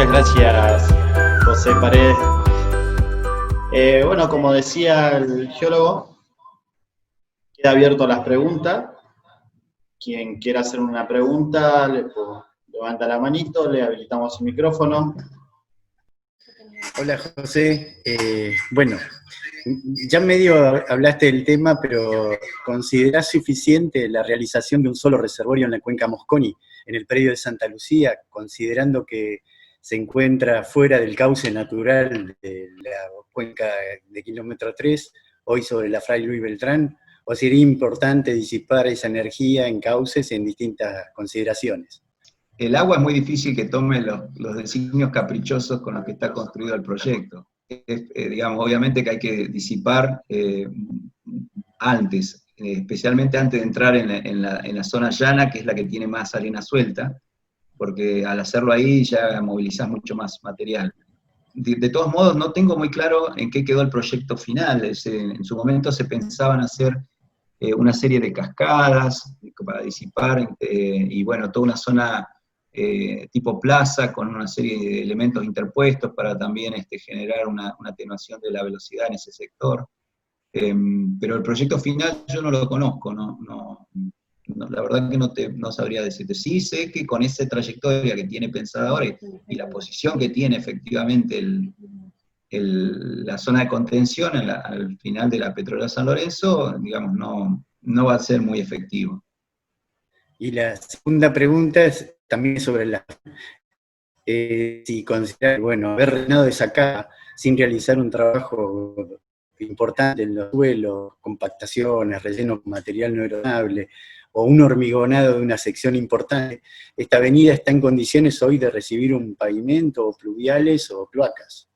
Muchas gracias, José Paredes. Bueno, como decía el geólogo, queda abierto a las preguntas. Quien quiera hacer una pregunta, levanta la manito, le habilitamos el micrófono. Hola, José. Bueno, ya medio hablaste del tema, pero ¿considerás suficiente la realización de un solo reservorio en la cuenca Mosconi, en el predio de Santa Lucía, considerando que se encuentra fuera del cauce natural de la cuenca de kilómetro 3, hoy sobre la Fray Luis Beltrán? ¿O sería importante disipar esa energía en cauces en distintas consideraciones? El agua es muy difícil que tome los designios caprichosos con los que está construido el proyecto. Digamos, obviamente que hay que disipar antes, especialmente antes de entrar en la zona llana, que es la que tiene más arena suelta, porque al hacerlo ahí ya movilizás mucho más material. De todos modos, no tengo muy claro en qué quedó el proyecto final. En su momento se pensaban hacer una serie de cascadas para disipar, y bueno, toda una zona tipo plaza, con una serie de elementos interpuestos para también generar una atenuación de la velocidad en ese sector. Pero el proyecto final yo no lo conozco, la verdad que no sabría decirte. Sí sé que con esa trayectoria que tiene pensada ahora y la posición que tiene efectivamente la zona de contención al final de la petrolera San Lorenzo, digamos, no va a ser muy efectivo. Y la segunda pregunta es también sobre si considerar, bueno, haber rellenado esa caja sin realizar un trabajo importante en los suelos, compactaciones, relleno con material no erodable, o un hormigonado de una sección importante, ¿esta avenida está en condiciones hoy de recibir un pavimento, o pluviales, o cloacas?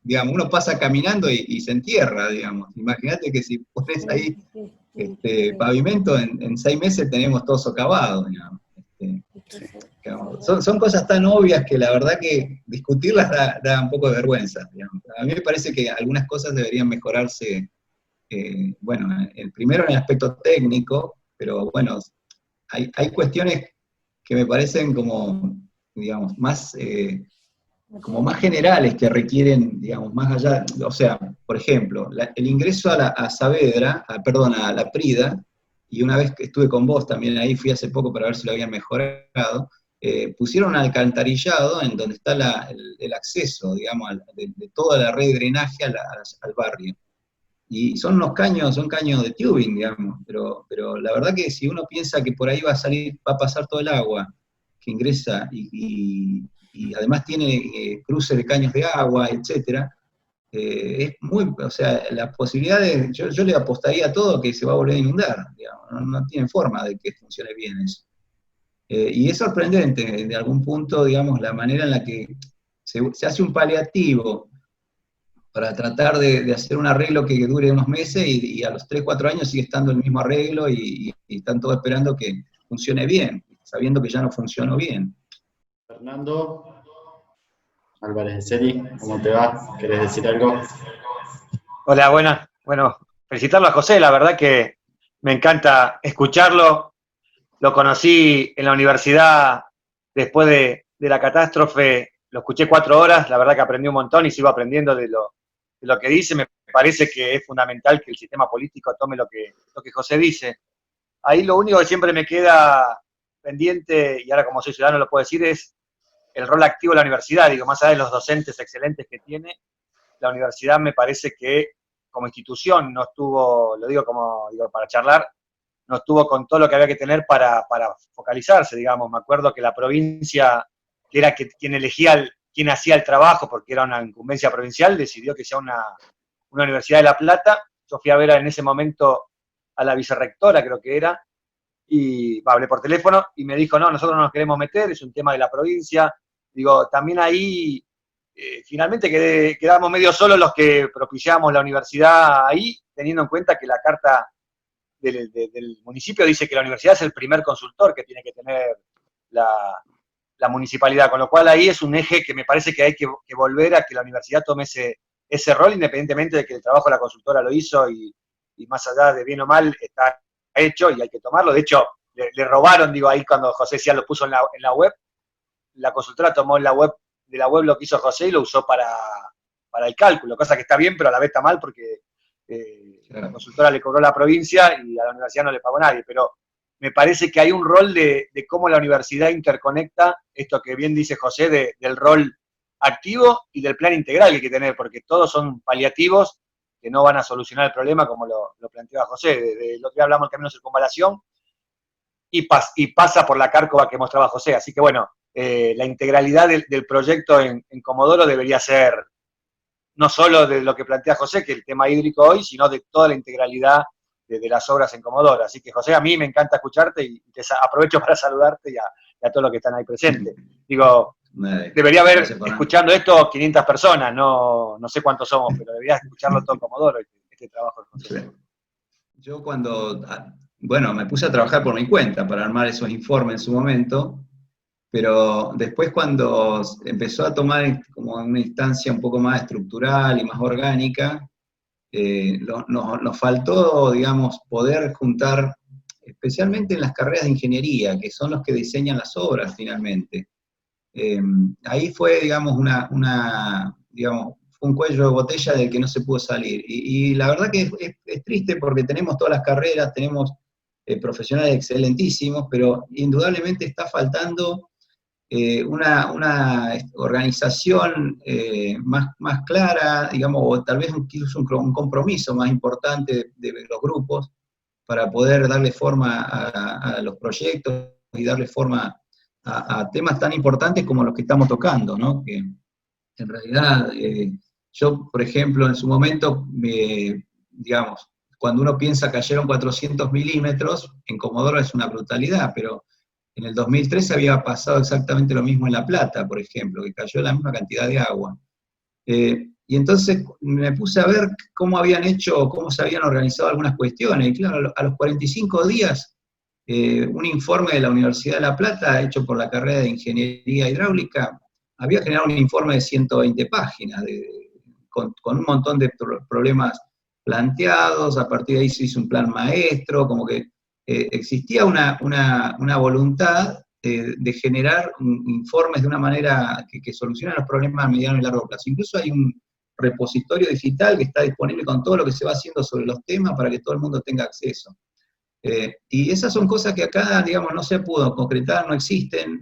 Digamos, uno pasa caminando y se entierra, digamos. Imagínate que si pones ahí pavimento, en 6 meses tenemos todo socavado, digamos. Son cosas tan obvias que la verdad que discutirlas da un poco de vergüenza, digamos. A mí me parece que algunas cosas deberían mejorarse, bueno, primero en el aspecto técnico, pero bueno, hay cuestiones que me parecen como, digamos, como más generales, que requieren, digamos, más allá, o sea, por ejemplo, el ingreso a Saavedra, a la Prida, y una vez que estuve con vos también ahí, fui hace poco para ver si lo habían mejorado, pusieron un alcantarillado en donde está el acceso, digamos, de toda la red de drenaje al barrio. Y son caños de tubing, digamos, pero la verdad que si uno piensa que por ahí va a pasar todo el agua que ingresa y además tiene cruces de caños de agua, etcétera, es o sea, las posibilidades, yo le apostaría a todo que se va a volver a inundar, digamos, no tiene forma de que funcione bien eso. Y es sorprendente, de algún punto, digamos, la manera en la que se hace un paliativo para tratar de hacer un arreglo que dure unos meses y a los 3, 4 años sigue estando el mismo arreglo y están todos esperando que funcione bien, sabiendo que ya no funcionó bien. Fernando Álvarez de Celi, ¿cómo te va? ¿Querés decir algo? Hola, buenas. Bueno, felicitarlo a José, la verdad que me encanta escucharlo. Lo conocí en la universidad después de la catástrofe, lo escuché 4 horas, la verdad que aprendí un montón y sigo aprendiendo de lo que dice. Me parece que es fundamental que el sistema político tome lo que José dice. Ahí lo único que siempre me queda pendiente, y ahora como soy ciudadano lo puedo decir, es el rol activo de la universidad. Digo, más allá de los docentes excelentes que tiene, la universidad me parece que como institución no estuvo, lo digo para charlar, no estuvo con todo lo que había que tener para focalizarse, digamos. Me acuerdo que la provincia, que era quien elegía, quien hacía el trabajo, porque era una incumbencia provincial, decidió que sea una Universidad de La Plata. Yo fui a ver en ese momento a la vicerrectora, creo que era, y hablé por teléfono, y me dijo, no, nosotros no nos queremos meter, es un tema de la provincia. Digo, también ahí, finalmente quedamos medio solos los que propiciamos la universidad ahí, teniendo en cuenta que la carta del municipio dice que la universidad es el primer consultor que tiene que tener la municipalidad, con lo cual ahí es un eje que me parece que hay que volver a que la universidad tome ese rol, independientemente de que el trabajo de la consultora lo hizo y más allá de bien o mal está hecho y hay que tomarlo. De hecho, le robaron, digo, ahí cuando José Cía lo puso en la web, la consultora tomó en la web de la web lo que hizo José y lo usó para el cálculo, cosa que está bien, pero a la vez está mal porque la consultora le cobró la provincia y a la universidad no le pagó nadie, pero me parece que hay un rol de cómo la universidad interconecta esto que bien dice José, del rol activo y del plan integral que hay que tener, porque todos son paliativos que no van a solucionar el problema como lo planteaba José. El otro día hablamos del camino de circunvalación y pasa por la cárcova que mostraba José. Así que bueno, la integralidad del proyecto en Comodoro debería ser no solo de lo que plantea José, que es el tema hídrico hoy, sino de toda la integralidad de las obras en Comodoro. Así que José, a mí me encanta escucharte y te aprovecho para saludarte y a todos los que están ahí presentes. Digo, debería haber, escuchando esto, 500 personas, no sé cuántos somos, pero debería escucharlo todo Comodoro, este trabajo de José. Yo cuando, bueno, me puse a trabajar por mi cuenta para armar esos informes en su momento, pero después cuando empezó a tomar como una instancia un poco más estructural y más orgánica, nos faltó, digamos, poder juntar, especialmente en las carreras de ingeniería, que son los que diseñan las obras finalmente. Ahí fue, digamos, digamos, fue un cuello de botella del que no se pudo salir. Y la verdad que es triste porque tenemos todas las carreras, tenemos profesionales excelentísimos, pero indudablemente está faltando una organización más clara, digamos, o tal vez incluso un compromiso más importante de los grupos para poder darle forma a los proyectos y darle forma a temas tan importantes como los que estamos tocando, ¿no? Que en realidad, yo, por ejemplo, en su momento, digamos, cuando uno piensa que cayeron 400 milímetros, en Comodoro es una brutalidad, pero en el 2013 había pasado exactamente lo mismo en La Plata, por ejemplo, que cayó la misma cantidad de agua. Y entonces me puse a ver cómo habían hecho, cómo se habían organizado algunas cuestiones, y claro, a los 45 días, un informe de la Universidad de La Plata, hecho por la carrera de Ingeniería Hidráulica, había generado un informe de 120 páginas, con un montón de problemas planteados. A partir de ahí se hizo un plan maestro, como que existía una voluntad de generar informes de una manera que solucionan los problemas a mediano y largo plazo. Incluso hay un repositorio digital que está disponible con todo lo que se va haciendo sobre los temas para que todo el mundo tenga acceso. Y esas son cosas que acá, digamos, no se pudo concretar, no existen.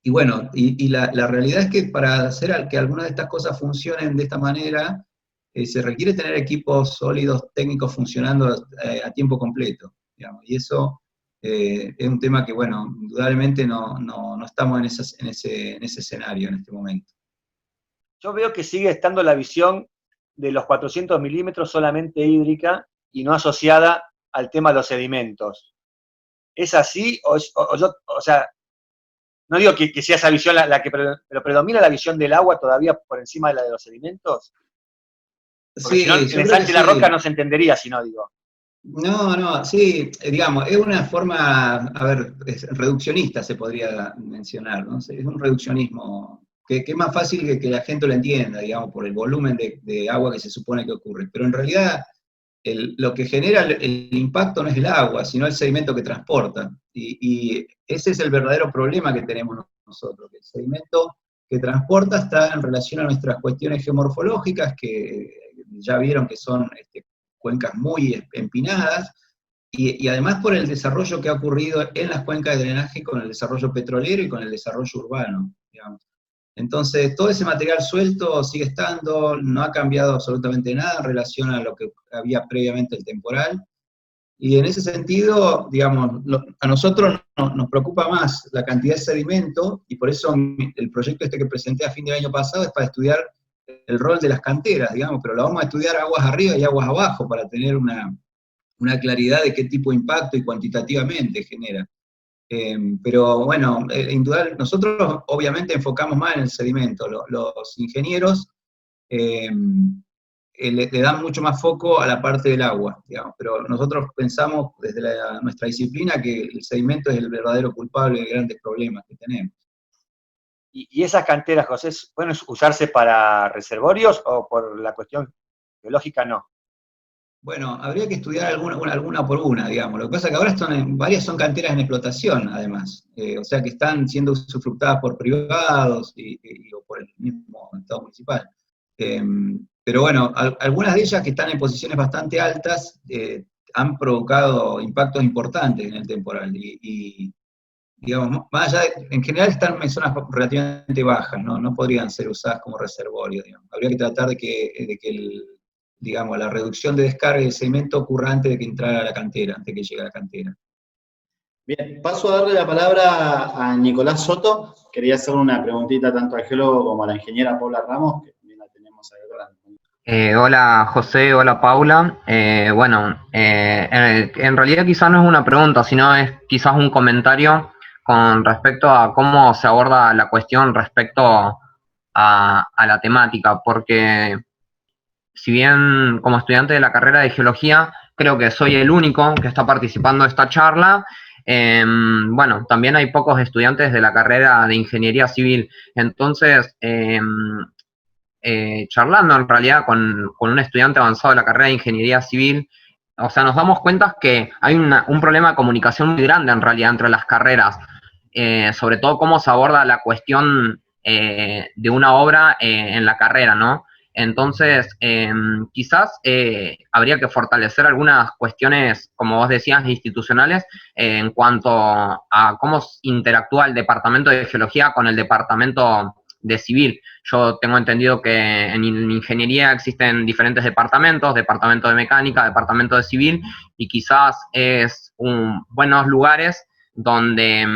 Y bueno, y la realidad es que para hacer que algunas de estas cosas funcionen de esta manera, se requiere tener equipos sólidos, técnicos funcionando a tiempo completo, digamos. Y eso es un tema que, bueno, indudablemente no estamos en ese escenario en este momento. Yo veo que sigue estando la visión de los 400 milímetros solamente hídrica y no asociada al tema de los sedimentos. ¿Es así? O sea, no digo que sea esa visión la que pero predomina la visión del agua todavía por encima de la de los sedimentos. Porque Sí, si no, el ensanche de la roca no se entendería si no, digo. No, sí, digamos, es una forma, a ver, reduccionista se podría mencionar, ¿no? Es un reduccionismo que es más fácil que la gente lo entienda, digamos, por el volumen de agua que se supone que ocurre. Pero en realidad lo que genera el impacto no es el agua, sino el sedimento que transporta. Y ese es el verdadero problema que tenemos nosotros, que el sedimento que transporta está en relación a nuestras cuestiones geomorfológicas, que ya vieron que son cuencas muy empinadas, y además por el desarrollo que ha ocurrido en las cuencas de drenaje con el desarrollo petrolero y con el desarrollo urbano, digamos. Entonces, todo ese material suelto sigue estando, no ha cambiado absolutamente nada en relación a lo que había previamente el temporal, y en ese sentido, digamos, a nosotros nos preocupa más la cantidad de sedimento, y por eso el proyecto que presenté a fin del año pasado es para estudiar el rol de las canteras, digamos, pero lo vamos a estudiar aguas arriba y aguas abajo para tener una claridad de qué tipo de impacto y cuantitativamente genera. Pero bueno, indudablemente, nosotros obviamente enfocamos más en el sedimento. Los ingenieros le dan mucho más foco a la parte del agua, digamos, pero nosotros pensamos desde nuestra disciplina que el sedimento es el verdadero culpable de grandes problemas que tenemos. ¿Y esas canteras, José, pueden usarse para reservorios o por la cuestión geológica no? Bueno, habría que estudiar alguna por una, digamos. Lo que pasa es que ahora varias son canteras en explotación, además. O sea que están siendo usufructadas por privados o por el mismo Estado municipal. Pero bueno, algunas de ellas que están en posiciones bastante altas han provocado impactos importantes en el temporal. Digamos, más allá en general están en zonas relativamente bajas, ¿no? No podrían ser usadas como reservorio, digamos. Habría que tratar de que digamos, la reducción de descarga de sedimento ocurra antes de que entrara a la cantera, antes de que llegue a la cantera. Bien, paso a darle la palabra a Nicolás Soto. Quería hacer una preguntita tanto al geólogo como a la ingeniera Paula Ramos, que también la tenemos ahí hablando. Hola José, hola Paula. En realidad quizás no es una pregunta, sino es quizás un comentario con respecto a cómo se aborda la cuestión respecto a la temática, porque si bien como estudiante de la carrera de geología creo que soy el único que está participando de esta charla, bueno, también hay pocos estudiantes de la carrera de ingeniería civil, entonces charlando en realidad con un estudiante avanzado de la carrera de ingeniería civil, o sea, nos damos cuenta que hay un problema de comunicación muy grande en realidad entre las carreras, sobre todo cómo se aborda la cuestión de una obra en la carrera, ¿no? Entonces, quizás habría que fortalecer algunas cuestiones, como vos decías, institucionales, en cuanto a cómo interactúa el departamento de geología con el departamento de civil. Yo tengo entendido que en ingeniería existen diferentes departamentos, departamento de mecánica, departamento de civil, y quizás es buenos lugares donde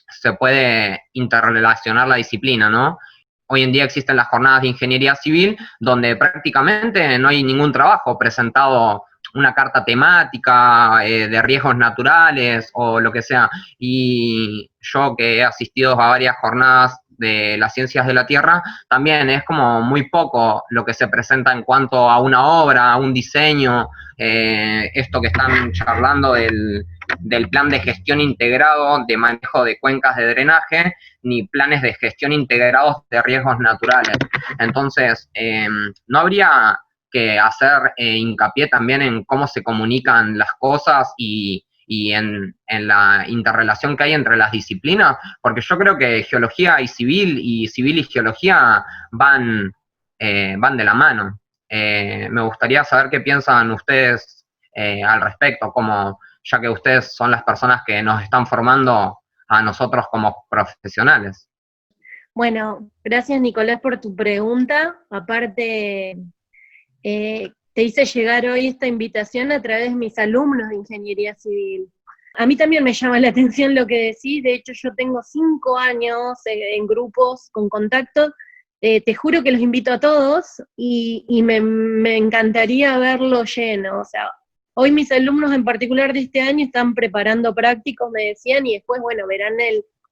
se puede interrelacionar la disciplina, ¿no? Hoy en día existen las jornadas de ingeniería civil donde prácticamente no hay ningún trabajo presentado, una carta temática de riesgos naturales o lo que sea. Y yo que he asistido a varias jornadas de las ciencias de la Tierra, también es como muy poco lo que se presenta en cuanto a una obra, a un diseño, esto que están charlando del plan de gestión integrado de manejo de cuencas de drenaje, ni planes de gestión integrados de riesgos naturales. Entonces, no habría que hacer hincapié también en cómo se comunican las cosas y en la interrelación que hay entre las disciplinas, porque yo creo que geología y civil y geología van de la mano. Me gustaría saber qué piensan ustedes al respecto, como ya que ustedes son las personas que nos están formando a nosotros como profesionales. Bueno, gracias Nicolás por tu pregunta. Aparte, te hice llegar hoy esta invitación a través de mis alumnos de Ingeniería Civil. A mí también me llama la atención lo que decís, de hecho yo tengo 5 años en grupos con contacto, te juro que los invito a todos y me encantaría verlo lleno, o sea, hoy mis alumnos en particular de este año están preparando prácticos, me decían, y después, bueno, verán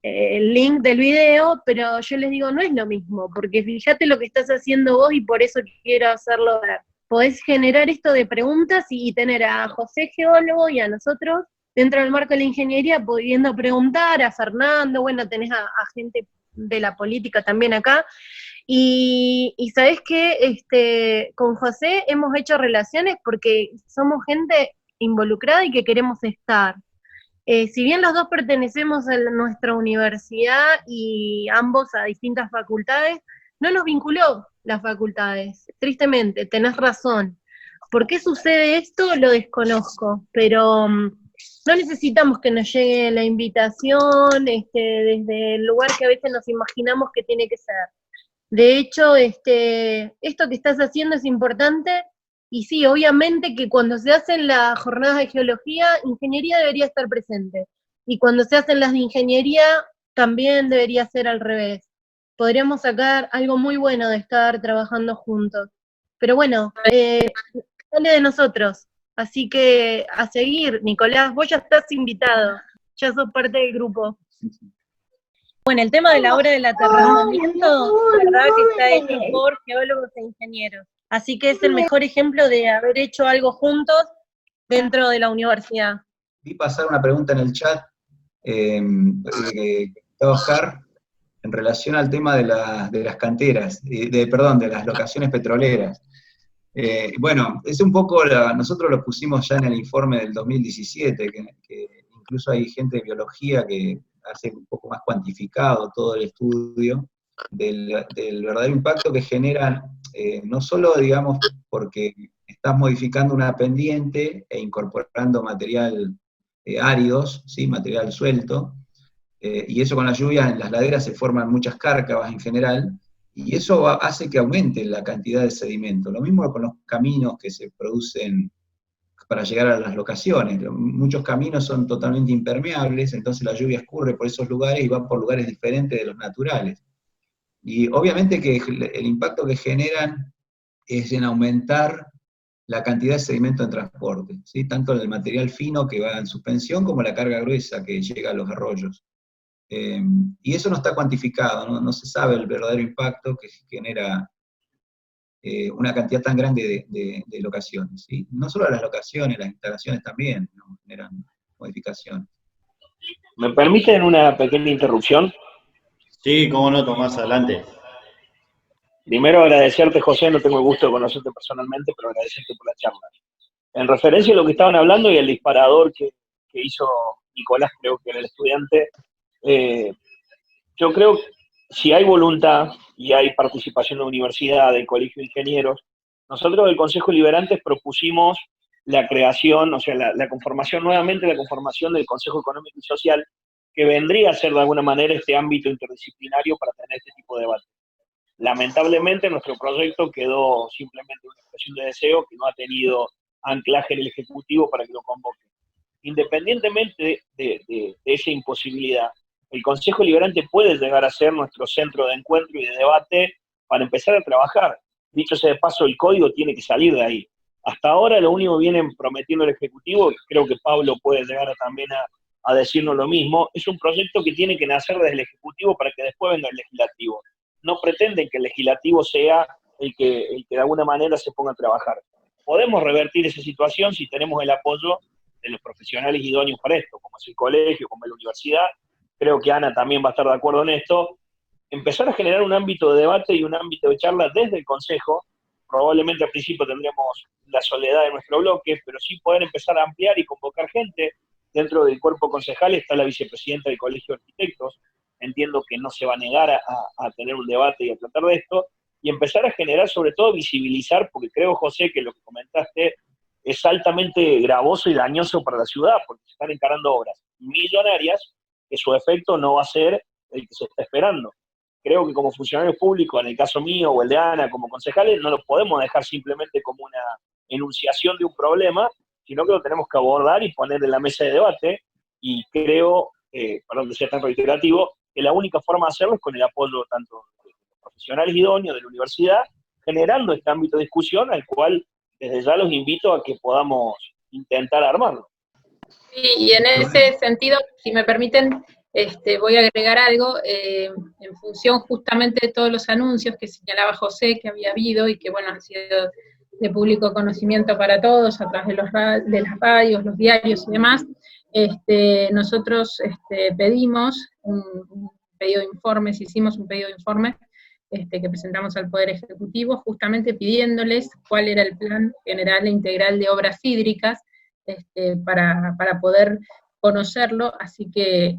el link del video, pero yo les digo, no es lo mismo, porque fíjate lo que estás haciendo vos y por eso quiero hacerlo ver. Podés generar esto de preguntas y tener a José geólogo y a nosotros dentro del marco de la ingeniería pudiendo preguntar, a Fernando, bueno, tenés a gente de la política también acá, y sabés que con José hemos hecho relaciones porque somos gente involucrada y que queremos estar. Si bien los dos pertenecemos a nuestra universidad y ambos a distintas facultades, no nos vinculó las facultades, tristemente, tenés razón. ¿Por qué sucede esto? Lo desconozco, pero no necesitamos que nos llegue la invitación desde el lugar que a veces nos imaginamos que tiene que ser. De hecho, esto que estás haciendo es importante, y sí, obviamente que cuando se hacen las jornadas de geología, ingeniería debería estar presente, y cuando se hacen las de ingeniería, también debería ser al revés. Podríamos sacar algo muy bueno de estar trabajando juntos. Pero bueno, sale de nosotros, así que a seguir, Nicolás, vos ya estás invitado, ya sos parte del grupo. Bueno, el tema de la obra del aterrazamiento, la verdad que está hecho por geólogos e ingenieros. Así que es el mejor ejemplo de haber hecho algo juntos dentro de la universidad. Vi pasar una pregunta en el chat que Oscar, en relación al tema de las canteras, de las locaciones petroleras. Bueno, es un poco, nosotros lo pusimos ya en el informe del 2017, que incluso hay gente de biología que hace un poco más cuantificado todo el estudio del verdadero impacto que generan, no solo, digamos, porque estás modificando una pendiente e incorporando material áridos, ¿sí? Material suelto, y eso con las lluvias en las laderas se forman muchas cárcavas en general, y eso hace que aumente la cantidad de sedimento. Lo mismo con los caminos que se producen para llegar a las locaciones. Muchos caminos son totalmente impermeables, entonces la lluvia escurre por esos lugares y va por lugares diferentes de los naturales. Y obviamente que el impacto que generan es en aumentar la cantidad de sedimento en transporte, ¿sí? Tanto el material fino que va en suspensión como la carga gruesa que llega a los arroyos. Y eso no está cuantificado, no se sabe el verdadero impacto que genera una cantidad tan grande de locaciones, ¿sí? No solo las locaciones, las instalaciones también, ¿no? Generan modificaciones. ¿Me permiten una pequeña interrupción? Sí, cómo no, Tomás, adelante. Primero agradecerte, José, no tengo el gusto de conocerte personalmente, pero agradecerte por la charla. En referencia a lo que estaban hablando y el disparador que hizo Nicolás, creo que era el estudiante, yo creo que si hay voluntad y hay participación de la universidad, del Colegio de Ingenieros, nosotros del Consejo Liberantes propusimos la creación, o sea, la conformación, nuevamente la conformación del Consejo Económico y Social, que vendría a ser de alguna manera este ámbito interdisciplinario para tener este tipo de debate. Lamentablemente nuestro proyecto quedó simplemente una expresión de deseo que no ha tenido anclaje en el Ejecutivo para que lo convoque. Independientemente de esa imposibilidad, el Consejo Liberante puede llegar a ser nuestro centro de encuentro y de debate para empezar a trabajar. Dicho sea de paso, el código tiene que salir de ahí. Hasta ahora lo único que vienen prometiendo el Ejecutivo, creo que Pablo puede llegar también a decirnos lo mismo, es un proyecto que tiene que nacer desde el Ejecutivo para que después venga el Legislativo. No pretenden que el Legislativo sea el que de alguna manera se ponga a trabajar. Podemos revertir esa situación si tenemos el apoyo de los profesionales idóneos para esto, como es el colegio, como es la universidad. Creo que Ana también va a estar de acuerdo en esto. Empezar a generar un ámbito de debate y un ámbito de charla desde el Consejo. Probablemente al principio tendremos la soledad de nuestro bloque, pero sí poder empezar a ampliar y convocar gente. Dentro del cuerpo concejal está la vicepresidenta del Colegio de Arquitectos. Entiendo que no se va a negar a tener un debate y a tratar de esto, y empezar a generar, sobre todo, visibilizar, porque creo, José, que lo que comentaste es altamente gravoso y dañoso para la ciudad, porque se están encarando obras millonarias que su efecto no va a ser el que se está esperando. Creo que como funcionarios públicos, en el caso mío o el de Ana, como concejales, no lo podemos dejar simplemente como una enunciación de un problema, sino que lo tenemos que abordar y poner en la mesa de debate, y creo, perdón que sea tan reiterativo, que la única forma de hacerlo es con el apoyo tanto de los profesionales idóneos de la universidad, generando este ámbito de discusión al cual desde ya los invito a que podamos intentar armarlo. Sí, y en ese sentido, si me permiten, voy a agregar algo, en función justamente de todos los anuncios que señalaba José que había habido y que, bueno, han sido de público conocimiento para todos a través de las radios, los diarios y demás. Nosotros pedimos un pedido de informes, hicimos un pedido de informe que presentamos al Poder Ejecutivo, justamente pidiéndoles cuál era el plan general e integral de obras hídricas para poder conocerlo, así que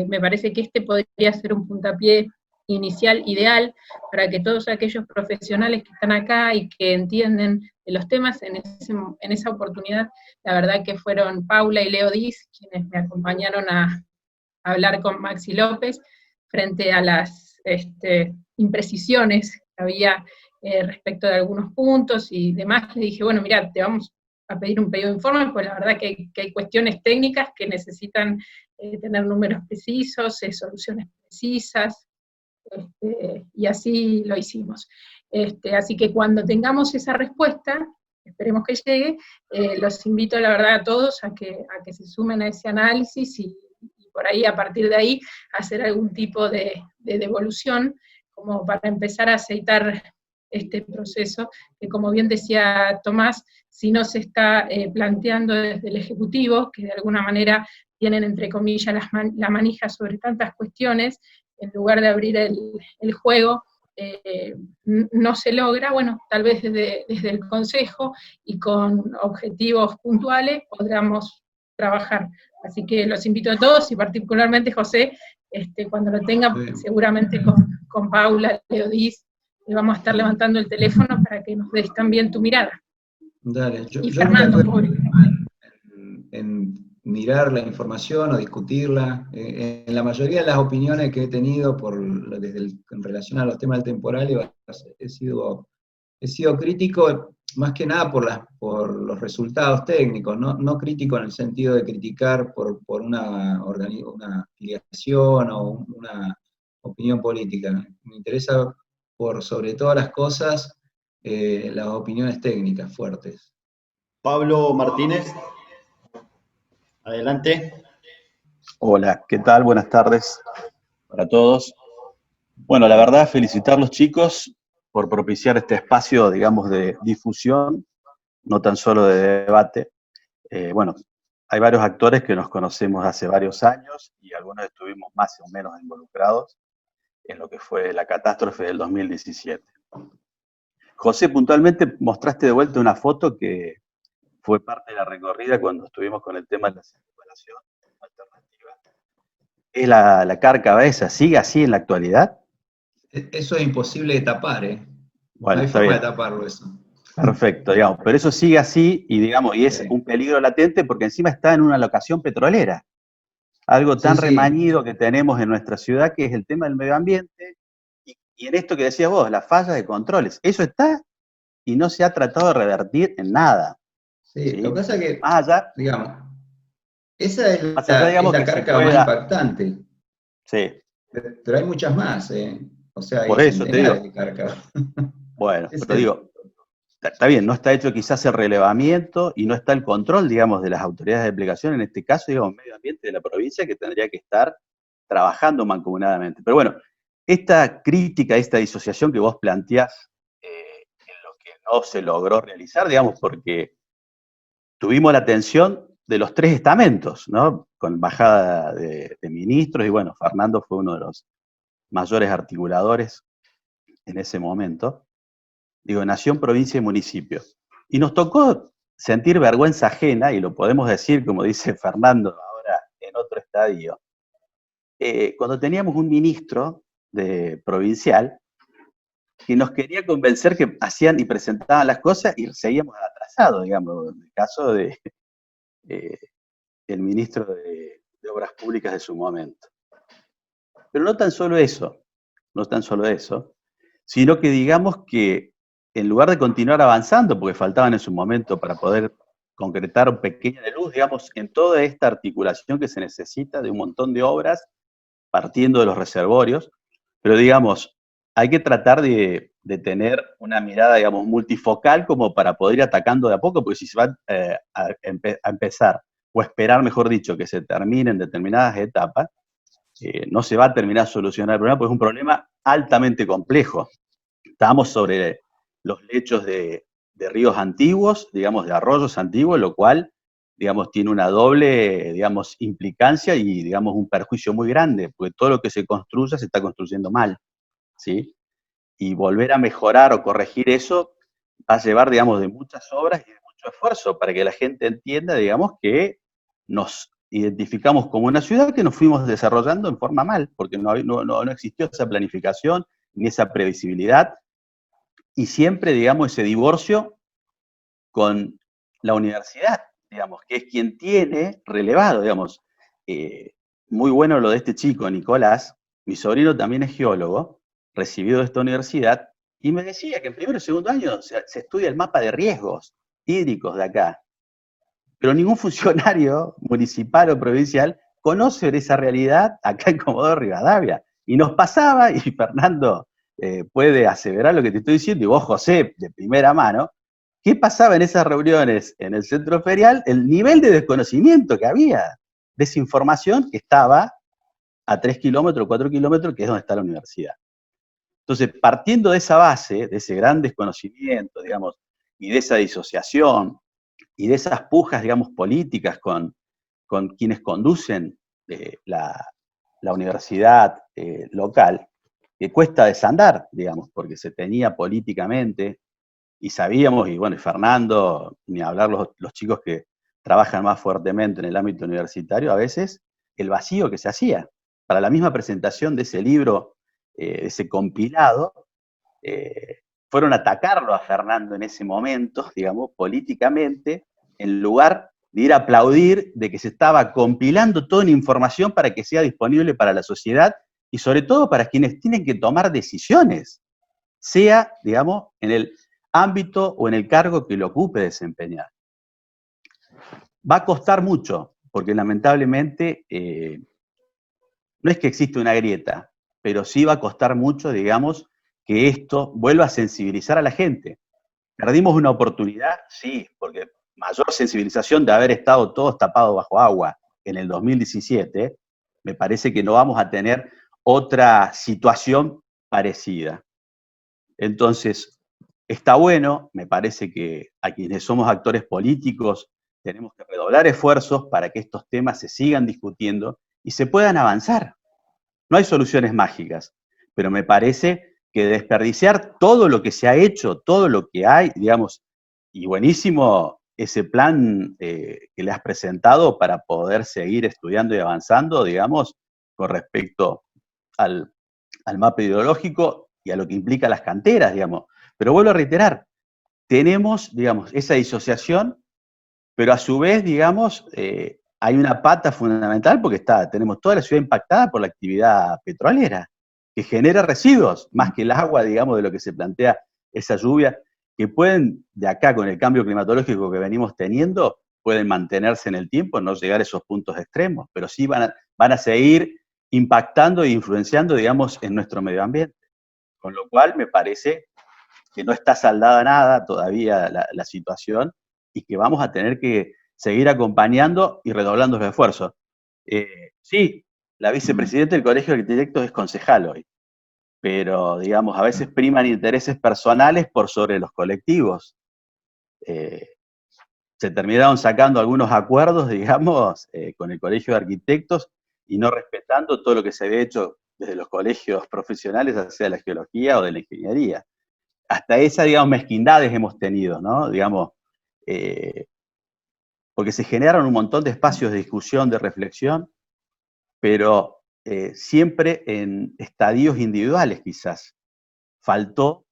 me parece que podría ser un puntapié inicial ideal para que todos aquellos profesionales que están acá y que entienden de los temas en esa oportunidad, la verdad que fueron Paula y Leo Diz quienes me acompañaron a hablar con Maxi López frente a las imprecisiones que había respecto de algunos puntos y demás. Le dije, bueno, mira, te vamos a pedir un pedido de informe, pues la verdad que hay cuestiones técnicas que necesitan tener números precisos, soluciones precisas, y así lo hicimos. Así que cuando tengamos esa respuesta, esperemos que llegue, los invito la verdad a todos a que se sumen a ese análisis y por ahí, a partir de ahí, hacer algún tipo de devolución, como para empezar a aceitar este proceso, que como bien decía Tomás, si no se está planteando desde el Ejecutivo, que de alguna manera tienen entre comillas la manija sobre tantas cuestiones, en lugar de abrir el juego no se logra, bueno, tal vez desde el Consejo y con objetivos puntuales podamos trabajar. Así que los invito a todos, y particularmente José, cuando lo tenga, seguramente con Paula, Leodis, le vamos a estar levantando el teléfono para que nos des también tu mirada. Dale, Y Fernando, en mirar la información o discutirla. En la mayoría de las opiniones que he tenido en relación a los temas del temporal, he sido crítico más que nada por los resultados técnicos, no crítico en el sentido de criticar por una afiliación o una opinión política. Me interesa, sobre todas las cosas, las opiniones técnicas fuertes. Pablo Martínez, adelante. Hola, ¿qué tal? Buenas tardes para todos. Bueno, la verdad, felicitar a los chicos por propiciar este espacio, digamos, de difusión, no tan solo de debate. Bueno, hay varios actores que nos conocemos hace varios años y algunos estuvimos más o menos involucrados en lo que fue la catástrofe del 2017. José, puntualmente mostraste de vuelta una foto que fue parte de la recorrida cuando estuvimos con el tema de la circulación alternativa. ¿Es la cárcava esa? ¿Sigue así en la actualidad? Eso es imposible de tapar, ¿eh? Bueno, no hay está forma bien. de taparlo eso. Perfecto, digamos, pero eso sigue así y, digamos, y es un peligro latente porque encima está en una locación petrolera. Algo tan remañido que tenemos en nuestra ciudad, que es el tema del medio ambiente, y en esto que decías vos, las fallas de controles. Eso está y no se ha tratado de revertir en nada. Sí, lo que pasa es que, digamos, esa es la cárcava más impactante. Sí. Pero hay muchas más, ¿eh? O sea, hay por eso te digo. De cárcavas. Bueno, pero digo, está bien, no está hecho quizás el relevamiento y no está el control, digamos, de las autoridades de aplicación, en este caso, digamos, medio ambiente de la provincia, que tendría que estar trabajando mancomunadamente. Pero bueno, esta crítica, esta disociación que vos planteás en lo que no se logró realizar, digamos, porque tuvimos la atención de los tres estamentos, ¿no? Con bajada de ministros, y bueno, Fernando fue uno de los mayores articuladores en ese momento. Digo, nación, provincia y municipio. Y nos tocó sentir vergüenza ajena, y lo podemos decir, como dice Fernando ahora en otro estadio, cuando teníamos un ministro provincial que nos quería convencer que hacían y presentaban las cosas y seguíamos atrasados, digamos, en el caso de el ministro de Obras Públicas de su momento. Pero no tan solo eso, sino que digamos que en lugar de continuar avanzando, porque faltaban en su momento para poder concretar un pequeño de luz, digamos, en toda esta articulación que se necesita de un montón de obras, partiendo de los reservorios, pero digamos, hay que tratar de tener una mirada, digamos, multifocal como para poder ir atacando de a poco, porque si se va a empezar, o esperar, mejor dicho, que se terminen determinadas etapas, no se va a terminar de solucionar el problema, porque es un problema altamente complejo. Estamos sobre los lechos de ríos antiguos, digamos, de arroyos antiguos, lo cual, digamos, tiene una doble, digamos, implicancia y, digamos, un perjuicio muy grande, porque todo lo que se construya se está construyendo mal, ¿sí? Y volver a mejorar o corregir eso va a llevar, digamos, de muchas obras y de mucho esfuerzo para que la gente entienda, digamos, que nos identificamos como una ciudad que nos fuimos desarrollando en forma mal, porque no existió esa planificación ni esa previsibilidad, y siempre, digamos, ese divorcio con la universidad, digamos, que es quien tiene relevado, digamos. Muy bueno lo de este chico, Nicolás, mi sobrino también es geólogo, recibido de esta universidad, y me decía que en primero y segundo año se estudia el mapa de riesgos hídricos de acá, pero ningún funcionario municipal o provincial conoce esa realidad acá en Comodoro Rivadavia. Y nos pasaba, y Fernando puede aseverar lo que te estoy diciendo, y vos, José, de primera mano, ¿qué pasaba en esas reuniones en el centro ferial? El nivel de desconocimiento que había, desinformación que estaba a 3 kilómetros, 4 kilómetros, que es donde está la universidad. Entonces, partiendo de esa base, de ese gran desconocimiento, digamos, y de esa disociación, y de esas pujas, digamos, políticas con quienes conducen la universidad local, que cuesta desandar, digamos, porque se tenía políticamente, y sabíamos, y bueno, y Fernando, ni hablar los chicos que trabajan más fuertemente en el ámbito universitario, a veces el vacío que se hacía. Para la misma presentación de ese libro, ese compilado, fueron a atacarlo a Fernando en ese momento, digamos, políticamente, en lugar de ir a aplaudir de que se estaba compilando toda una información para que sea disponible para la sociedad y sobre todo para quienes tienen que tomar decisiones, sea, digamos, en el ámbito o en el cargo que lo ocupe desempeñar. Va a costar mucho, porque lamentablemente no es que existe una grieta, pero sí va a costar mucho, digamos, que esto vuelva a sensibilizar a la gente. ¿Perdimos una oportunidad? Sí, porque mayor sensibilización de haber estado todos tapados bajo agua en el 2017, me parece que no vamos a tener otra situación parecida. Entonces, está bueno, me parece que a quienes somos actores políticos tenemos que redoblar esfuerzos para que estos temas se sigan discutiendo y se puedan avanzar. No hay soluciones mágicas, pero me parece que desperdiciar todo lo que se ha hecho, todo lo que hay, digamos, y buenísimo ese plan que le has presentado para poder seguir estudiando y avanzando, digamos, con respecto al mapa ideológico y a lo que implica las canteras, digamos. Pero vuelvo a reiterar, tenemos, digamos, esa disociación, pero a su vez, digamos, hay una pata fundamental porque tenemos toda la ciudad impactada por la actividad petrolera, que genera residuos, más que el agua, digamos, de lo que se plantea esa lluvia, que pueden, de acá con el cambio climatológico que venimos teniendo, pueden mantenerse en el tiempo, no llegar a esos puntos extremos, pero sí van a seguir impactando e influenciando, digamos, en nuestro medio ambiente. Con lo cual me parece que no está saldada nada todavía la situación y que vamos a tener que seguir acompañando y redoblando los esfuerzos. Sí, la vicepresidenta del Colegio de Arquitectos es concejal hoy, pero, digamos, a veces priman intereses personales por sobre los colectivos. Se terminaron sacando algunos acuerdos, digamos, con el Colegio de Arquitectos y no respetando todo lo que se había hecho desde los colegios profesionales, hacia la geología o de la ingeniería. Hasta esas, digamos, mezquindades hemos tenido, ¿no? Digamos, porque se generaron un montón de espacios de discusión, de reflexión, pero siempre en estadios individuales quizás. Faltó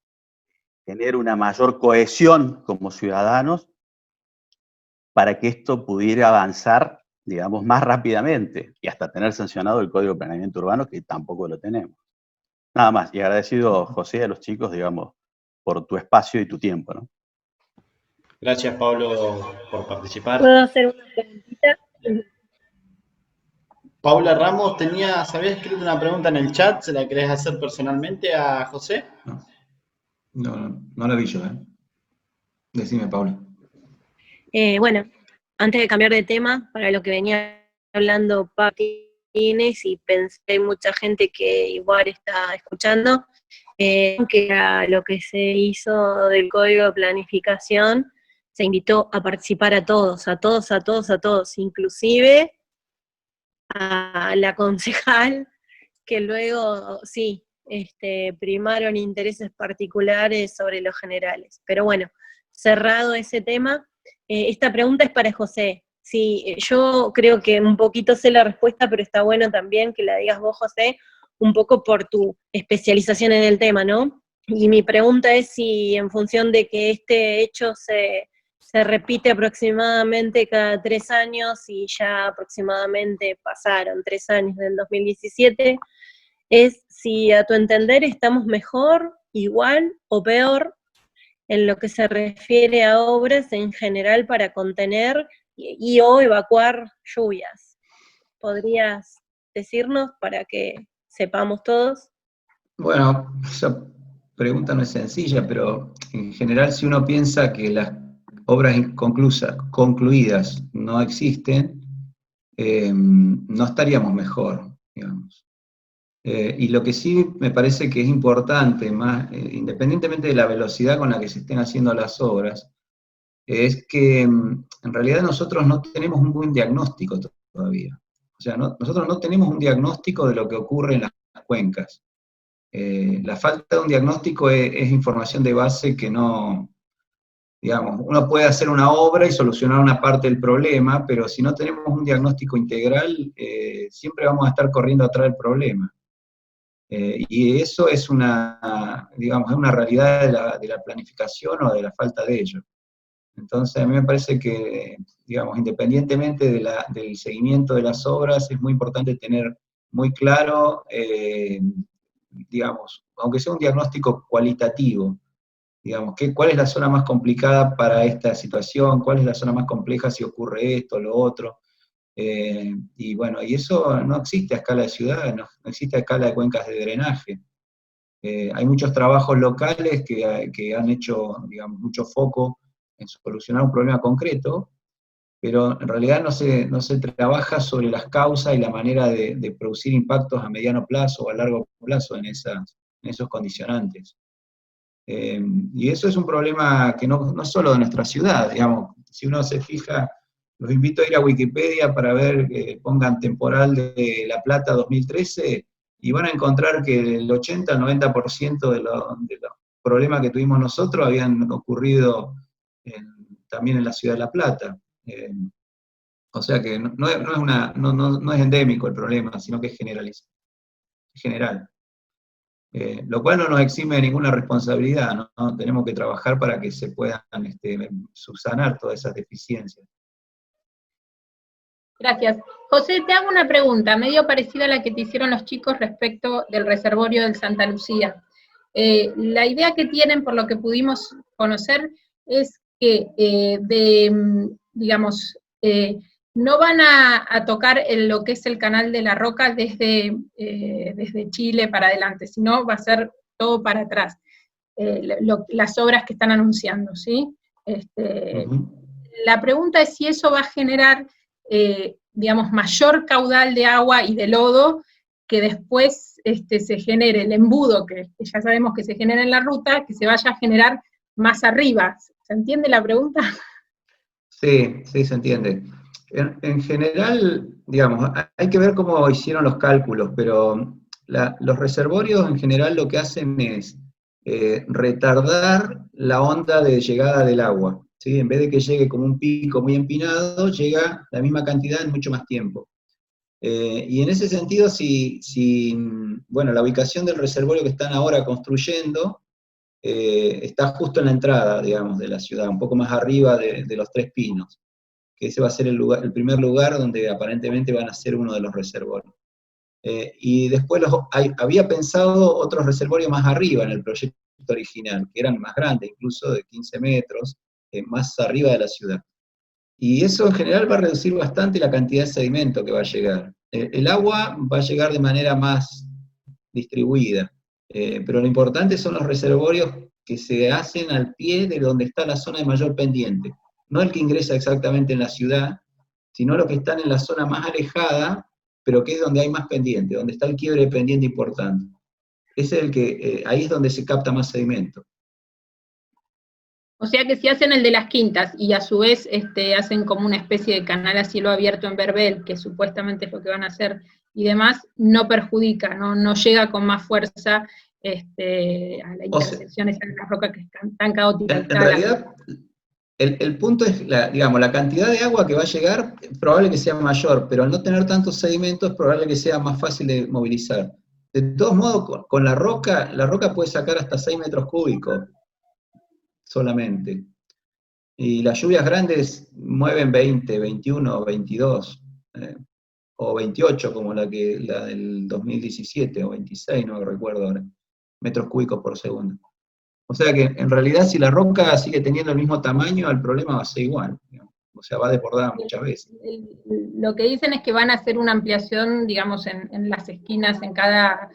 tener una mayor cohesión como ciudadanos para que esto pudiera avanzar, digamos, más rápidamente y hasta tener sancionado el Código de Planeamiento Urbano, que tampoco lo tenemos. Nada más, y agradecido, José, a los chicos, digamos, por tu espacio y tu tiempo, ¿no? Gracias, Pablo, por participar. ¿Puedo hacer una preguntita? Paula Ramos, había escrito una pregunta en el chat, ¿se la querés hacer personalmente a José? No la vi yo, ¿eh? Decime, Paula. Bueno, antes de cambiar de tema, para lo que venía hablando Papi Inés, y pensé que hay mucha gente que igual está escuchando, que a lo que se hizo del Código de Planificación, se invitó a participar a todos, inclusive a la concejal, que luego, sí, primaron intereses particulares sobre los generales. Pero bueno, cerrado ese tema, esta pregunta es para José. Sí, yo creo que un poquito sé la respuesta, pero está bueno también que la digas vos, José, un poco por tu especialización en el tema, ¿no? Y mi pregunta es si en función de que este hecho se repite aproximadamente cada 3 años y ya aproximadamente pasaron 3 años del 2017, es si a tu entender estamos mejor, igual o peor en lo que se refiere a obras en general para contener y o evacuar lluvias. ¿Podrías decirnos para que sepamos todos? Bueno, esa pregunta no es sencilla, pero en general si uno piensa que las obras concluidas no existen, no estaríamos mejor, digamos. Y lo que sí me parece que es importante, independientemente de la velocidad con la que se estén haciendo las obras, es que en realidad nosotros no tenemos un buen diagnóstico todavía. O sea, nosotros no tenemos un diagnóstico de lo que ocurre en las cuencas. La falta de un diagnóstico es información de base que no, digamos, uno puede hacer una obra y solucionar una parte del problema, pero si no tenemos un diagnóstico integral, siempre vamos a estar corriendo atrás del problema. Y eso es digamos, es una realidad de la planificación o de la falta de ello. Entonces a mí me parece que, digamos, independientemente del seguimiento de las obras, es muy importante tener muy claro, digamos, aunque sea un diagnóstico cualitativo, digamos, cuál es la zona más complicada para esta situación, cuál es la zona más compleja si ocurre esto, lo otro. Y bueno, y eso no existe a escala de ciudad, no existe a escala de cuencas de drenaje. Hay muchos trabajos locales que han hecho, digamos, mucho foco en solucionar un problema concreto, pero en realidad no se trabaja sobre las causas y la manera de producir impactos a mediano plazo o a largo plazo en esos condicionantes. Y eso es un problema que no solo de nuestra ciudad, digamos, si uno se fija, los invito a ir a Wikipedia para ver, pongan temporal de La Plata 2013, y van a encontrar que el 80 al 90% de los problemas que tuvimos nosotros habían ocurrido también en la ciudad de La Plata. O sea que no es endémico el problema, sino que es general. Lo cual no nos exime de ninguna responsabilidad, ¿no? Tenemos que trabajar para que se puedan subsanar todas esas deficiencias. Gracias. José, te hago una pregunta, medio parecida a la que te hicieron los chicos respecto del reservorio del Santa Lucía. La idea que tienen, por lo que pudimos conocer, es que, digamos, no van a tocar lo que es el Canal de la Roca desde Chile para adelante, sino va a ser todo para atrás, las obras que están anunciando, ¿sí? La pregunta es si eso va a generar, digamos, mayor caudal de agua y de lodo, que después se genere el embudo, que ya sabemos que se genera en la ruta, que se vaya a generar más arriba. ¿Se entiende la pregunta? Sí, se entiende. En general, digamos, hay que ver cómo hicieron los cálculos, pero los reservorios en general lo que hacen es retardar la onda de llegada del agua, ¿sí? En vez de que llegue como un pico muy empinado, llega la misma cantidad en mucho más tiempo. Y en ese sentido, bueno, la ubicación del reservorio que están ahora construyendo está justo en la entrada, digamos, de la ciudad, un poco más arriba de los Tres Pinos, que ese va a ser el primer lugar donde aparentemente van a ser uno de los reservorios. Y después había pensado otros reservorios más arriba en el proyecto original, que eran más grandes, incluso de 15 metros, más arriba de la ciudad. Y eso en general va a reducir bastante la cantidad de sedimento que va a llegar. El agua va a llegar de manera más distribuida, pero lo importante son los reservorios que se hacen al pie de donde está la zona de mayor pendiente. No el que ingresa exactamente en la ciudad, sino los que están en la zona más alejada, pero que es donde hay más pendiente, donde está el quiebre de pendiente importante. Ese es el que, ahí es donde se capta más sedimento. O sea que si hacen el de las Quintas, y a su vez hacen como una especie de canal a cielo abierto en Verbel, que supuestamente es lo que van a hacer, y demás, no perjudica, no llega con más fuerza a la intersección de las rocas que están tan caóticas. En realidad, el punto es, digamos, la cantidad de agua que va a llegar, es probable que sea mayor, pero al no tener tantos sedimentos, es probable que sea más fácil de movilizar. De todos modos, con la roca puede sacar hasta 6 metros cúbicos solamente. Y las lluvias grandes mueven 20, 21, 22, o 28, como la del 2017, o 26, no recuerdo ahora, metros cúbicos por segundo. O sea que en realidad si la roca sigue teniendo el mismo tamaño, el problema va a ser igual, digamos. O sea, va desbordada muchas veces. Lo que dicen es que van a hacer una ampliación, digamos, en las esquinas, en cada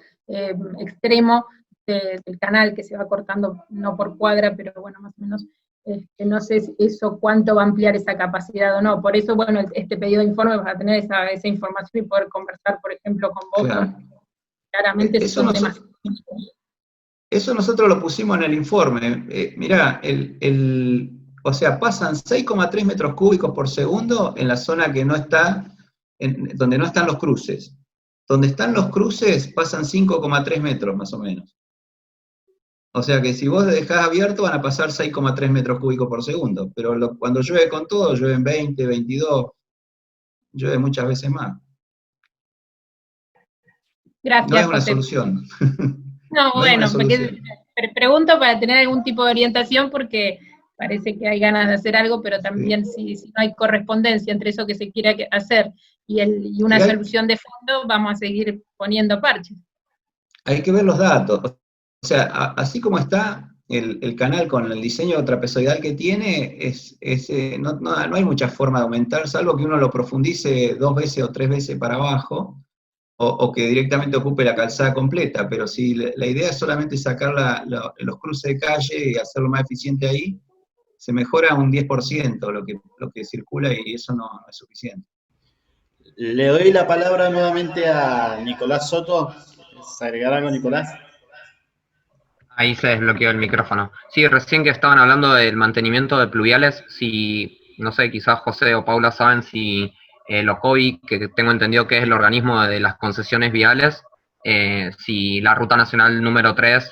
extremo del canal, que se va cortando, no por cuadra, pero bueno, más o menos, no sé eso cuánto va a ampliar esa capacidad o no. Por eso, bueno, este pedido de informe vas a tener esa información y poder conversar, por ejemplo, con vos. Claro. Claramente Eso son temas. Eso nosotros lo pusimos en el informe. Mirá, o sea, pasan 6,3 metros cúbicos por segundo en la zona que no está, donde no están los cruces. donde están los cruces pasan 5,3 metros más o menos. O sea que si vos dejás abierto van a pasar 6,3 metros cúbicos por segundo, pero cuando llueve con todo, llueven 20, 22, llueve muchas veces más. Gracias, No es una José. solución. No, No es una bueno, solución. pregunto para tener algún tipo de orientación porque parece que hay ganas de hacer algo, pero también si no hay correspondencia entre eso que se quiere hacer y una solución de fondo, vamos a seguir poniendo parches. Hay que ver los datos. O sea, así como está el canal con el diseño trapezoidal que tiene, no hay mucha forma de aumentar, salvo que uno lo profundice 2 veces o 3 veces para abajo, o que directamente ocupe la calzada completa, pero si la idea es solamente sacar los cruces de calle y hacerlo más eficiente ahí, se mejora un 10% lo que circula y eso no es suficiente. Le doy la palabra nuevamente a Nicolás Soto. ¿Se agregar algo, Nicolás? Ahí se desbloqueó el micrófono. Sí, recién que estaban hablando del mantenimiento de pluviales, si, no sé, quizás José o Paula saben si el OCOVI, que tengo entendido que es el organismo de las concesiones viales, si la ruta nacional número 3,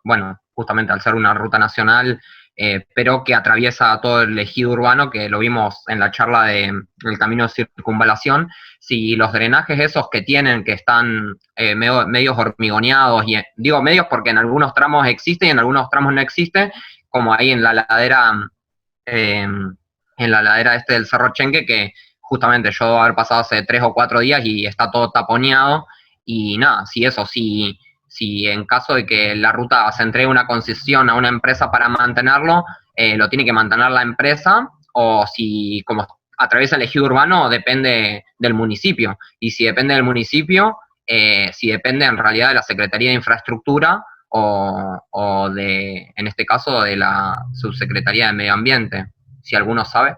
bueno, justamente al ser una ruta nacional, pero que atraviesa todo el ejido urbano, que lo vimos en la charla del camino de circunvalación, si los drenajes esos que tienen, que están medios hormigoneados, y digo medios porque en algunos tramos existe y en algunos tramos no existe, como ahí en la ladera del Cerro Chenque, que justamente yo debo haber pasado hace 3 o 4 días y está todo taponeado, y nada, si en caso de que la ruta se entregue una concesión a una empresa para mantenerlo, lo tiene que mantener la empresa, o si como atraviesa el ejido urbano, depende del municipio. Y si depende del municipio, si depende en realidad de la Secretaría de Infraestructura o de, en este caso, de la Subsecretaría de Medio Ambiente. Si alguno sabe.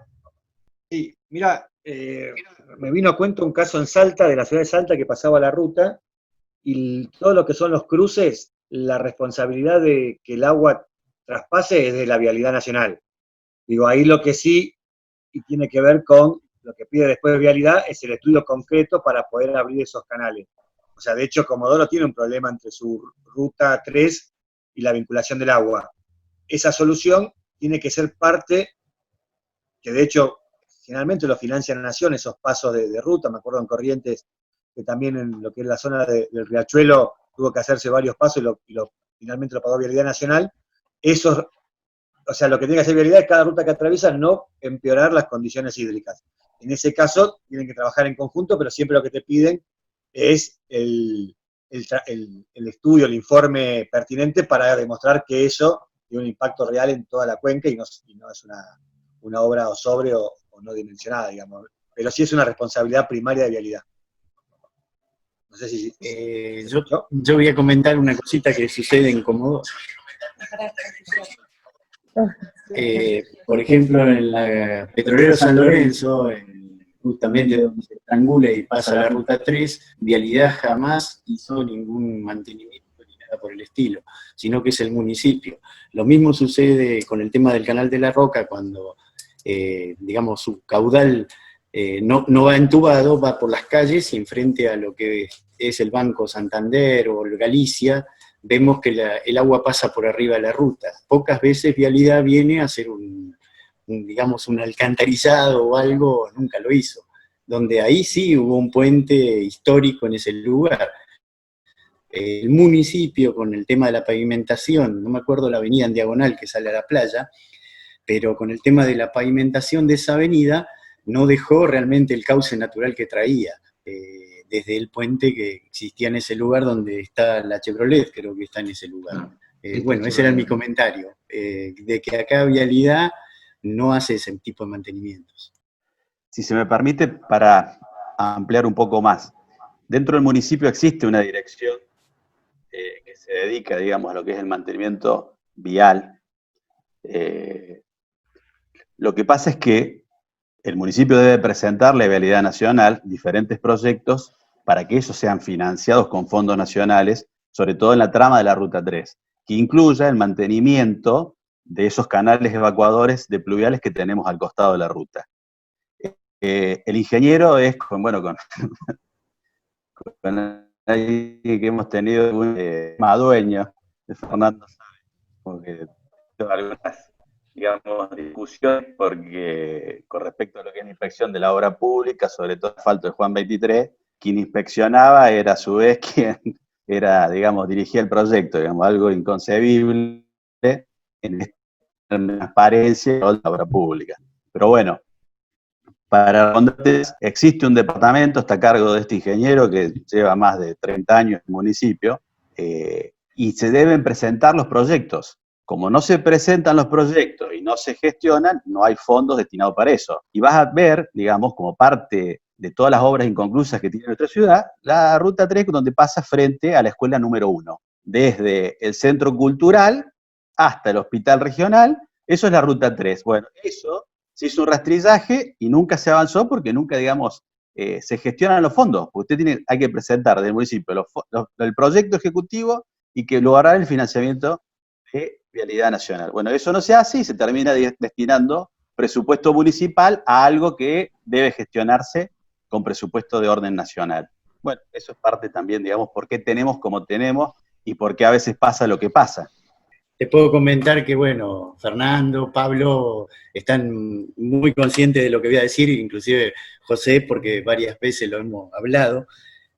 Sí, mira, me vino a cuento un caso en Salta, de la ciudad de Salta, que pasaba la ruta, y todo lo que son los cruces, la responsabilidad de que el agua traspase es de la Vialidad Nacional. Digo, ahí lo que sí, y tiene que ver con lo que pide después de Vialidad, es el estudio concreto para poder abrir esos canales. O sea, de hecho, Comodoro tiene un problema entre su ruta 3 y la vinculación del agua. Esa solución tiene que ser parte, que de hecho, generalmente lo financia la Nación, esos pasos de ruta. Me acuerdo en Corrientes, que también en lo que es la zona del Riachuelo tuvo que hacerse varios pasos y finalmente lo pagó Vialidad Nacional. Eso, o sea, lo que tiene que hacer Vialidad es cada ruta que atraviesa no empeorar las condiciones hídricas. En ese caso, tienen que trabajar en conjunto, pero siempre lo que te piden es el estudio, el informe pertinente para demostrar que eso tiene un impacto real en toda la cuenca y no es una obra o sobre o no dimensionada, digamos. Pero sí es una responsabilidad primaria de Vialidad. No sé si... Yo voy a comentar una cosita que sucede en Comodoro. Por ejemplo, en la Petrolero San Lorenzo, justamente donde se estrangula y pasa la ruta 3, Vialidad jamás hizo ningún mantenimiento ni nada por el estilo, sino que es el municipio. Lo mismo sucede con el tema del Canal de la Roca, cuando, digamos, su caudal no va entubado, va por las calles y enfrente a lo que es el Banco Santander o el Galicia, vemos que el agua pasa por arriba de la ruta. Pocas veces Vialidad viene a hacer digamos, un alcantarizado o algo, nunca lo hizo. Donde ahí sí hubo un puente histórico en ese lugar. El municipio, con el tema de la pavimentación, no me acuerdo la avenida en diagonal que sale a la playa, pero con el tema de la pavimentación de esa avenida, no dejó realmente el cauce natural que traía. Desde el puente que existía en ese lugar donde está la Chevrolet, creo que está en ese lugar. Bueno, ese era mi comentario, de que acá Vialidad no hace ese tipo de mantenimientos. Si se me permite, para ampliar un poco más, dentro del municipio existe una dirección que se dedica, digamos, a lo que es el mantenimiento vial. Lo que pasa es que el municipio debe presentarle a Vialidad Nacional diferentes proyectos para que esos sean financiados con fondos nacionales, sobre todo en la trama de la Ruta 3, que incluya el mantenimiento de esos canales evacuadores de pluviales que tenemos al costado de la ruta. El ingeniero es, con con alguien que hemos tenido un dueño de Fernando Sabe, porque tengo algunas, digamos, discusiones porque con respecto a lo que es la inspección de la obra pública, sobre todo el asfalto de Juan 23, quien inspeccionaba era a su vez quien era, digamos, dirigía el proyecto, digamos, algo inconcebible en esta transparencia de la obra pública. Pero bueno, para responder, existe un departamento, está a cargo de este ingeniero que lleva más de 30 años en el municipio, y se deben presentar los proyectos. Como no se presentan los proyectos y no se gestionan, no hay fondos destinados para eso. Y vas a ver, digamos, como parte de todas las obras inconclusas que tiene nuestra ciudad, la Ruta 3, donde pasa frente a la escuela número 1. Desde el centro cultural hasta el hospital regional, eso es la Ruta 3. Bueno, eso se hizo un rastrillaje y nunca se avanzó porque nunca, digamos, se gestionan los fondos. Usted hay que presentar del municipio el proyecto ejecutivo y que logrará el financiamiento de Vialidad Nacional. Bueno, eso no se hace y se termina destinando presupuesto municipal a algo que debe gestionarse con presupuesto de orden nacional. Bueno, eso es parte también, digamos, por qué tenemos como tenemos y por qué a veces pasa lo que pasa. Te puedo comentar que, bueno, Fernando, Pablo, están muy conscientes de lo que voy a decir, inclusive José, porque varias veces lo hemos hablado,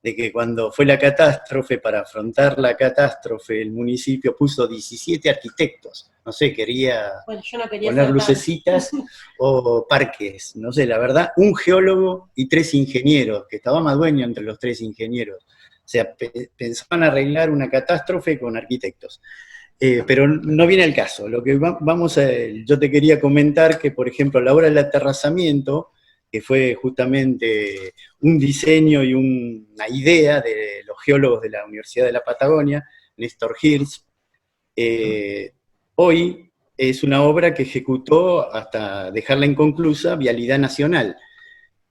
de que cuando fue la catástrofe, para afrontar la catástrofe, el municipio puso 17 arquitectos. No sé, quería poner lucecitas o parques, no sé, la verdad, un geólogo y 3 ingenieros, que estaba Madueño entre los 3 ingenieros. O sea, pensaban arreglar una catástrofe con arquitectos. Pero no viene al caso. Lo que yo te quería comentar que, por ejemplo, la obra del aterrazamiento, que fue justamente un diseño y una idea de los geólogos de la Universidad de la Patagonia, Néstor Hirsch, hoy es una obra que ejecutó hasta dejarla inconclusa Vialidad Nacional.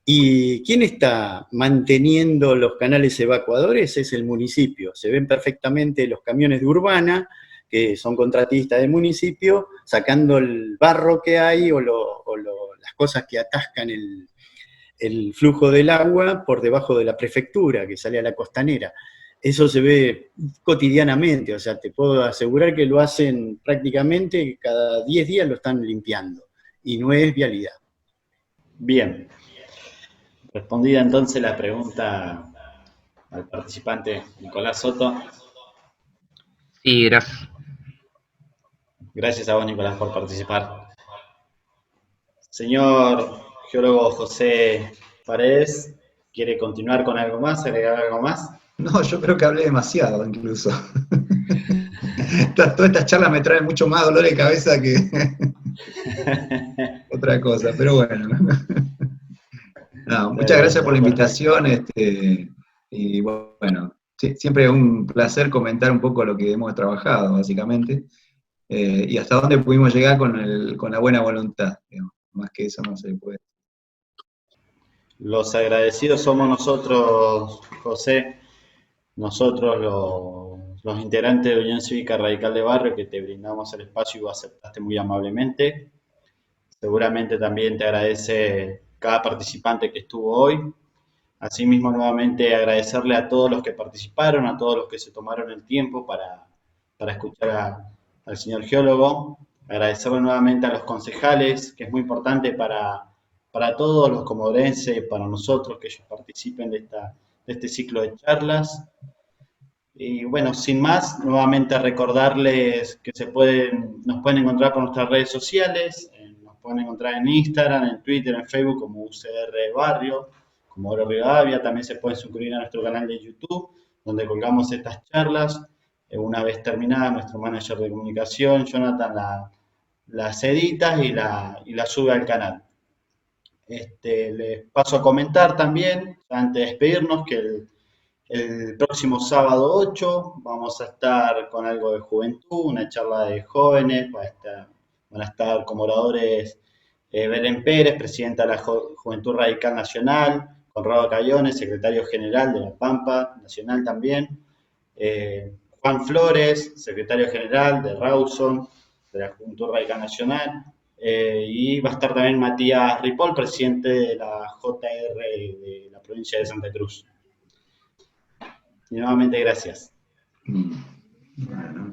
¿Y quién está manteniendo los canales evacuadores? Es el municipio. Se ven perfectamente los camiones de Urbana, que son contratistas del municipio, sacando el barro que hay o las cosas que atascan el flujo del agua por debajo de la prefectura, que sale a la costanera. Eso se ve cotidianamente, o sea, te puedo asegurar que lo hacen prácticamente cada 10 días lo están limpiando, y no es vialidad. Bien. Respondida entonces la pregunta al participante Nicolás Soto. Sí, gracias. Gracias a vos, Nicolás, por participar. Señor geólogo José Paredes, ¿quiere continuar con algo más, agregar algo más? No, yo creo que hablé demasiado, incluso. Todas estas charlas me traen mucho más dolor de cabeza que otra cosa, pero bueno. No, muchas gracias por la invitación, y bueno, sí, siempre es un placer comentar un poco lo que hemos trabajado, básicamente, y hasta dónde pudimos llegar con la buena voluntad, digamos. Más que eso no se puede. Los agradecidos somos nosotros, José, nosotros los integrantes de Unión Cívica Radical de Barrio, que te brindamos el espacio y vos aceptaste muy amablemente. Seguramente también te agradece cada participante que estuvo hoy. Asimismo, nuevamente agradecerle a todos los que participaron, a todos los que se tomaron el tiempo para escuchar al señor geólogo. Agradecerle nuevamente a los concejales, que es muy importante para todos los comodorenses, para nosotros, que ellos participen de este ciclo de charlas. Y bueno, sin más, nuevamente recordarles que nos pueden encontrar por nuestras redes sociales, nos pueden encontrar en Instagram, en Twitter, en Facebook como UCR Barrio, como Oro Rivadavia. También se pueden suscribir a nuestro canal de YouTube, donde colgamos estas charlas. Una vez terminada, nuestro manager de comunicación, Jonathan, las edita y la sube al canal. Les paso a comentar también, antes de despedirnos, que el próximo sábado 8 vamos a estar con algo de juventud, una charla de jóvenes, van a estar como oradores Belén Pérez, presidenta de la Juventud Radical Nacional, Conrado Cayones, secretario general de La Pampa Nacional también, Juan Flores, secretario general de Rawson, de la Juventud Radical Nacional, y va a estar también Matías Ripoll, presidente de la JR de la provincia de Santa Cruz. Y nuevamente gracias. Bueno.